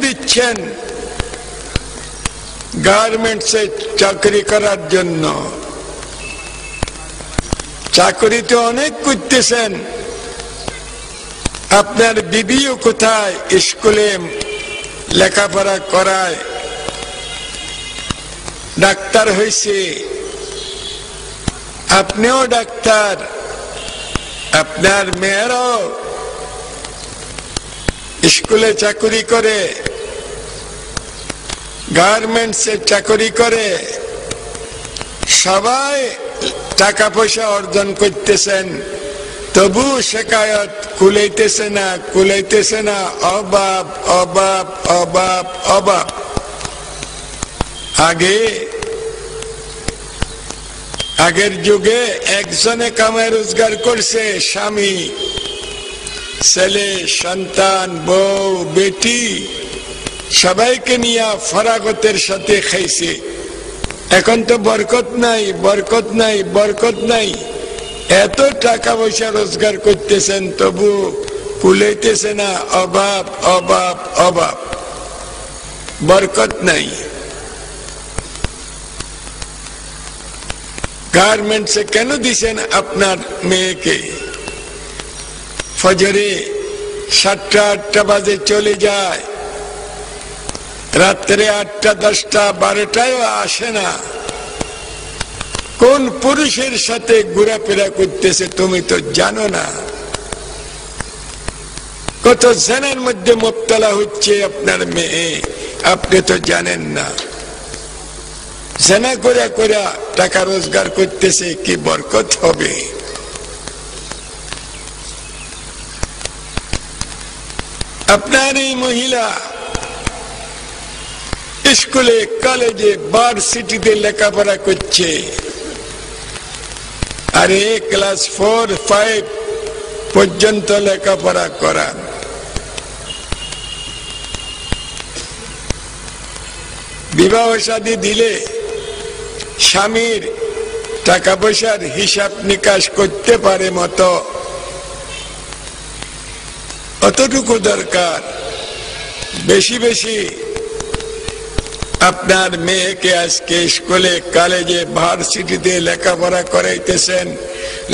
দিচ্ছেন? গার্মেন্টসে চাকরি করার জন্য। চাকরি তো অনেক করতেছেন, আপনার বিবিও কোথায়? স্কুলে লেখাপড়া করায়, ডাক্তার হয়েছে, আপনিও ডাক্তার, আপনার মেয়েরাও স্কুলে চাকরি করে, গার্মেন্টসে চাকরি করে, সবাই টাকা পয়সা অর্জন করতেছেন, তবু শেখায়ত কুলাইতেছে না, কুলাইতেছে না। অভাব, অভাব, অভাব, অভাব। আগের যুগে একজনে কামাই রোজগার করছে, স্বামী, ছেলে, সন্তান, বউ, বেটি সবাইকে নিয়ে ফরাগতের সাথে খাইছে। এখন তো বরকত নাই, বরকত নাই, বরকত নাই। এত টাকা পয়সা রোজগার করতেছেন, তবু কুলাইতেছে না। অভাব, অভাব, অভাব, বরকত নাই। গার্মেন্টসে কেন দিছেন আপনার মেয়েকে? ফজরে 7টা-8টা বাজে চলে যায়, রাত্রে 8টা, 10টা, 12টায় আসে না। কোন পুরুষের সাথে ঘোরাফেরা করতেছে তুমি তো জানো না। কত জেনার মধ্যে মুবতলা হচ্ছে আপনার মেয়ে, আপনি তো জানেন না। জেনা করে করে টাকা রোজগার করতেছে, কি বরকত হবে? আপনার এই মহিলা স্কুলে, কলেজে, ভার্সিটিতে লেখাপড়া করছে, আরে ক্লাস 4-5 পর্যন্ত লেখাপড়া করান। বিবাহ শাদী দিলে স্বামীর টাকা পয়সার হিসাব নিকাশ করতে পারে মতো, অতটুকু দরকার। বেশি বেশি আপনার মেয়েকে আজকে স্কুলে, কলেজে, ভার্সিটিতে লেখাপড়া করাইতেছেন,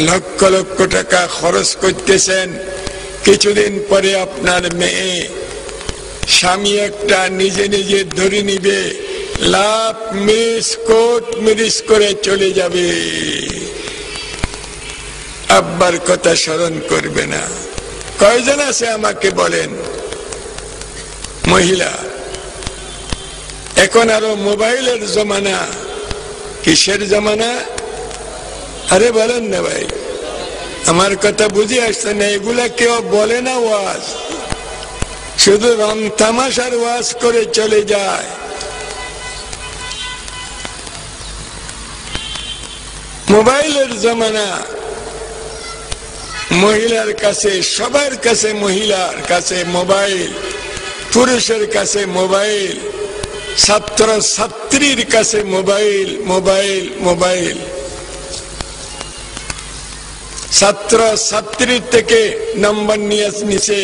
লক্ষ লক্ষ টাকা খরচ করতেছেন। কিছুদিন পরে আপনার মেয়ে স্বামী একটা নিজে নিজে ধরে নিবে, লাভ মিস কোট মিরিস করে চলে যাবে, আব্বার কথা স্মরণ করবে না। কয়জন আছে আমাকে বলেন? মহিলা। এখন আরো মোবাইলের জমানা। কিসের জমানা? আরে বলেন না ভাই, আমার কথা বুঝে আসছে না। এগুলা কেউ বলে না ওয়াজ, শুধু রং তামাশার ওয়াজ করে চলে যায়। মোবাইলের জমানা। মহিলার কাছে, সবার কাছে মহিলার কাছে মোবাইল, পুরুষের কাছে মোবাইল, ছাত্র ছাত্রীর কাছে মোবাইল, মোবাইল, মোবাইল। ছাত্র ছাত্রীর থেকে নম্বর নিয়ে নিছে,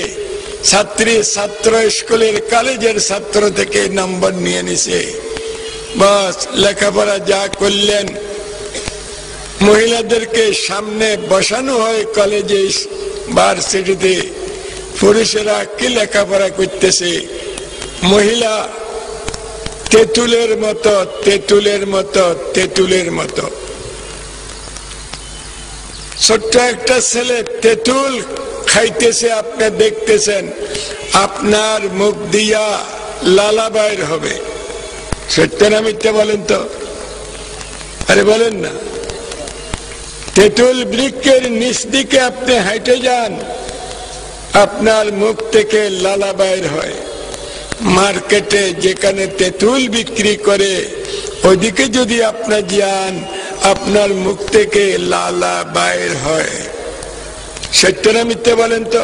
ছাত্রী ছাত্র স্কুলের, কলেজের ছাত্র থেকে নম্বর নিয়ে নিছে। বাস লেখাপড়া যা করলেন। মহিলাদেরকে সামনে বসানো হয় কলেজে, ভার্সিটিতে, পুরুষেরা কি লেখাপড়া করতেছে? মহিলা তেঁতুলের মতো, তেঁতুলের মতো, তেঁতুলের মতো। ছোট্ট একটা ছেলে তেঁতুল খাইতেছে, আপনি দেখতেছেন, আপনার মুখ দিয়া লালা বাইর হবে। সত্য না মিথ্যা বলেন তো? আরে বলেন না। তেঁতুল বৃক্ষের নিচ দিকে আপনি হাইটে যান, আপনার মুখ থেকে লালা বাইর হয়। মার্কেটে যেখানে তেঁতুল বিক্রি করে ওইদিকে যদি আপনি যান, আপনার মুখ থেকে লালা বাইর হয়। সত্য না মিথ্যা বলেন তো?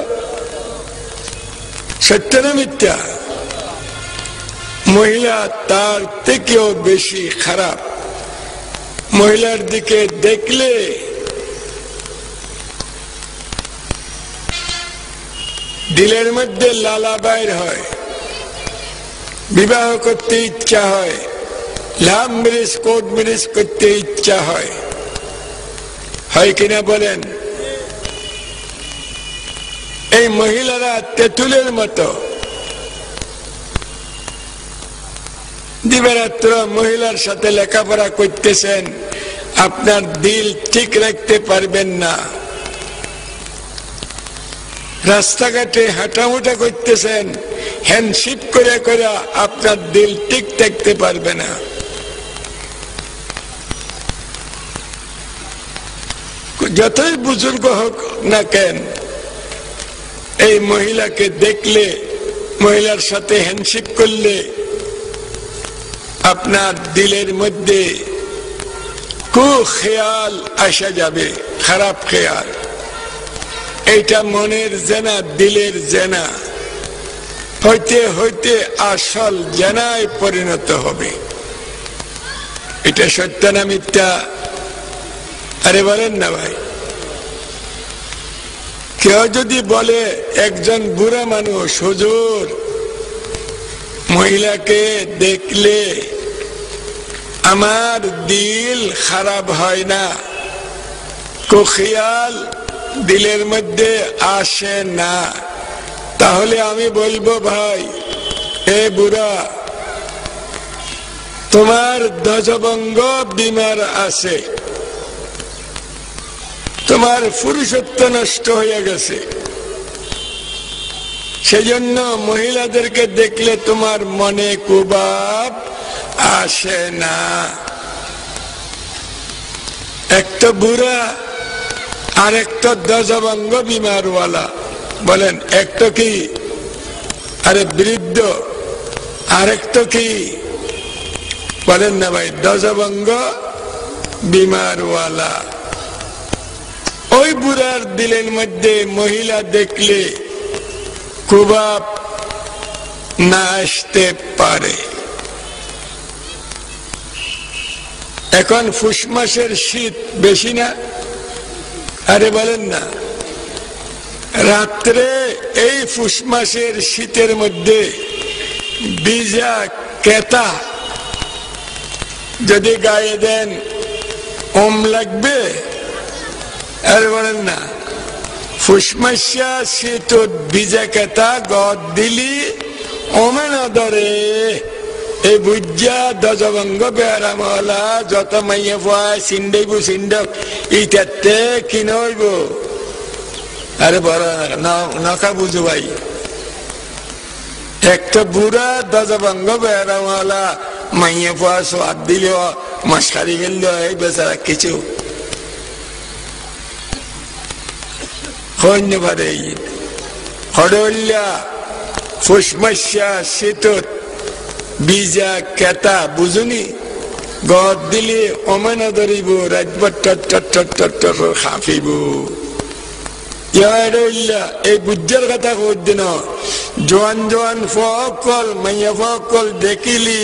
সত্য না মিথ্যা? মহিলা তার থেকেও বেশি খারাপ। মহিলার দিকে দেখলে দিলের মধ্যে লালা বাইর হয়। বিবাহ করতে ইচ্ছা হয়, লাভ ম্যারেজ কোর্ট ম্যারেজ করতে ইচ্ছা হয়, হয় কিনা বলেন? এই মহিলারা তেঁতুলের মতো দিবারাত্র মহিলার সাথে লেখাপড়া করতেছেন, আপনার দিল ঠিক রাখতে পারবেন না। রাস্তাঘাটে হাঁটামুটা করতেছেন, হ্যান্ডশিপ করে করে আপনার দিল ঠিক থাকতে পারবে না। যতই বুজুর্গ হোক না কেন, এই মহিলাকে দেখলে, মহিলার সাথে হ্যান্ডশিপ করলে আপনার দিলের মধ্যে কুখেয়াল আসা যাবে, খারাপ খেয়াল। এইটা মনের জেনা, দিলের জেনা হইতে হইতে আসল জেনায় পরিণত হবে। এটা সত্য না মিথ্যা? আরে বলেন না ভাই। কেউ যদি বলে একজন বুড়া মানুষ, হুজুর মহিলাকে দেখলে আমার দিল খারাপ হয় না, কুখিয়াল দিলের মধ্যে আসে না, তাহলে আমি বলবো ভাই, এ বুড়া, তোমার ধ্বজভঙ্গ বিমার আছে, তোমার পুরুষত্ব নষ্ট হয়ে গেছে, সেজন্য মহিলাদেরকে দেখলে তোমার মনে কুবাব আসে না। একটা বুড়া আর একটা ধ্বজভঙ্গ বিমারওয়ালা, বলেন একটা কি? আরে বৃদ্ধ, আর একটা কি? বলেন না ভাই, ধ্বজভঙ্গ বিমারওয়ালা। ওই বুড়ার দিলের মধ্যে মহিলা দেখলে কুবাব না আসতে পারে। এখন ফুস মাসের শীত বেশি না? আরে বলেন না, রাত্রে এই ফুস মাসের শীতের মধ্যে ভিজা কেতা যদি গায়ে দেন, ওম লাগবে? আরে বলেন না, ফুসমাসা শীত ভিজা কেতা গদ দিলি ওমে না ধরে। এই বুঝা ধ্বজভঙ্গ বেড়ামলা যত মাইয়া পায় সিন্ডাইব সিন্ডক ইটাতে কিনে হইব। আরে বড় নখা বুঝো ভাই, একটা বুড়া ধ্বজভঙ্গ বেড়ামলা মাইয়া পাওয়া সোয়াদ দিল, মশারি গেল, এই বেচারা কিছু হন্যবাদে হডল্লা ফুসমস্যা শীত বিজা কেতা বুঝুনি গদ দিলে অমেন ধরিব, রাজবট খাফিব। এই বুঝার কথা কদিন জোয়ান জোয়ান ফকল মাইয়া ফকল দেখিলি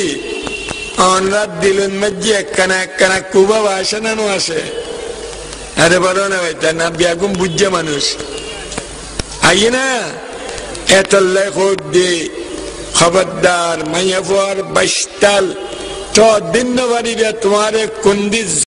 অনরাত দিলুন মধ্যে একখানা একখানা কুবাব আসে না আসে? আরে বলো না ভাই, তা না বেগুম বুঝছে মানুষ আই না এত লেখে খবরদার মাইয়া ফর বাইশতাল তো দিন বাড়িবে তোমার কুন্দি